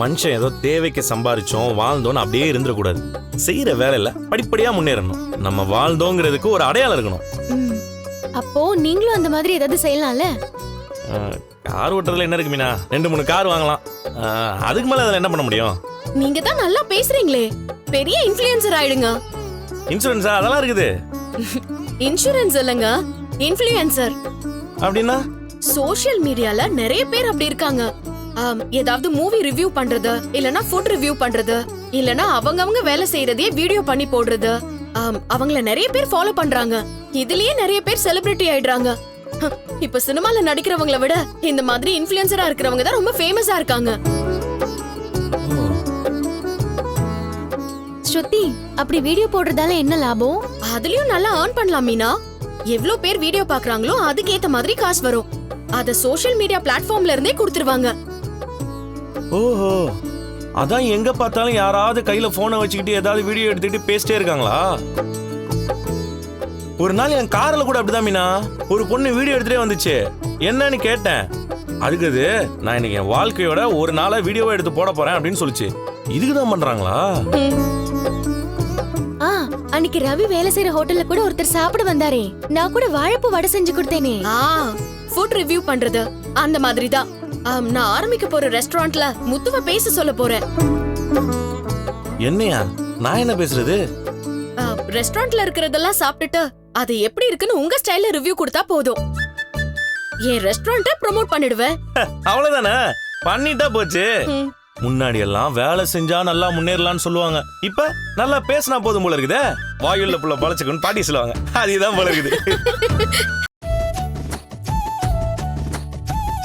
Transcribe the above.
மனுஷன் ஏதோ தேவைக்கு சம்பாரிச்சோம் வாழ்ந்தோன்னு அப்படியே இருந்துடக்கூடாது. செய்யற வேலையில படிப்படியா முன்னேறணும். நம்ம வாழ்ந்தோங்கிறதுக்கு ஒரு அடையாளம் இருக்கணும். அப்போ நீங்களும் அந்த மாதிரி ஏதாவது செய்யலாம்ல? கார் ஓட்டுறதுல என்ன இருக்கு மீனா? 2-3 கார் வாங்கலாம். அதுக்கு மேல அதுல என்ன பண்ண முடியும்? நீங்க தான் நல்லா பேசுறீங்களே, பெரிய இன்ஃப்ளூயன்சர் ஆயிடுங்க. இன்சூரன்ஸா? அதெல்லாம் இருக்குது. இன்சூரன்ஸ் இல்லங்க, இன்ஃப்ளூயன்சர். அப்படின்னா சோஷியல் மீடியால நிறைய பேர் அப்படி இருக்காங்க. ஏதாவது மூவி ரிவ்யூ பண்றது, இல்லனா ஃபுட் ரிவ்யூ பண்றது, இல்லனா அவங்கவங்க வேலை செய்யறதே வீடியோ பண்ணி போடுறது. அவங்கள நிறைய பேர் ஃபாலோ பண்றாங்க. இதுலயே நிறைய பேர் செலிபிரிட்டி ஆயிடுறாங்க. இப்ப சினிமால நடிக்கிறவங்கள விட இந்த மாதிரி இன்ஃப்ளூயன்சரா இருக்கிறவங்க தான் ரொம்ப ஃபேமஸா இருக்காங்க. ஸ்ருதி, அப்படி வீடியோ போடுறதால என்ன லாபம்? அதுலயும் நல்லா earn பண்ணலாம் மீனா. எவ்ளோ பேர் வீடியோ பாக்குறாங்களோ அதுக்கு ஏத்த மாதிரி காசு வரும். அத சோஷியல் மீடியா பிளாட்ஃபார்ம்ல இருந்தே கொடுத்துருவாங்க. ஓஹோ, அதான் எங்க பார்த்தாலும் யாராவது கையில போனை வச்சுக்கிட்டு ஏதாவது வீடியோ எடுத்துக்கிட்டு பேசிட்டே இருக்காங்களா? ஒரு நாள் என் கார்ல கூட அப்படிதான் மீனா, ஒரு பொண்ணு வீடியோ எடுத்துட்டே வந்துச்சு. என்னன்னு கேட்டேன். அதுக்கு நான் இன்னைக்கு என் வாழ்க்கையோட ஒரு நாளை வீடியோவை எடுத்து போட போறேன் அப்படின்னு சொல்லிச்சு. இதுக்குதான் பண்றாங்களா? அன்னைக்கு ரவி வேலை செய்யற ஹோட்டல்ல கூட ஒருத்தர் சாப்பிட வந்தாரே, நான் கூட வாழைப்பூ வடை செஞ்சு கொடுத்தேனே. ஃபுட் ரிவ்யூ பண்றது அந்த மாதிரி தான். நான் ஆரம்பிக்க போற ரெஸ்டாரண்ட்ல முத்துவ பேச சொல்ல போறேன். என்னையா? நான் என்ன பேசுறது? ரெஸ்டாரண்ட்ல இருக்கிறதெல்லாம் சாப்பிட்டுட்டு அது எப்படி இருக்குன்னு உங்க ஸ்டைல்ல ரிவ்யூ கொடுத்தா போதும். என் ரெஸ்டாரண்ட்டை ப்ரோமோட் பண்ணிடுவேன். அவ்வளவுதானே, பண்ணிட்டா போச்சு. முன்னாடி எல்லாம் வேலை செஞ்சா நல்லா முன்னேறலாம்னு சொல்லுவாங்க. இப்ப நல்லா பேசினா போதும் போல இருக்குதே. வாயுள்ள புள்ள பழச்சுக்குன்னு பாட்டி சொல்லுவாங்க. அதுதான் போல இருக்குது.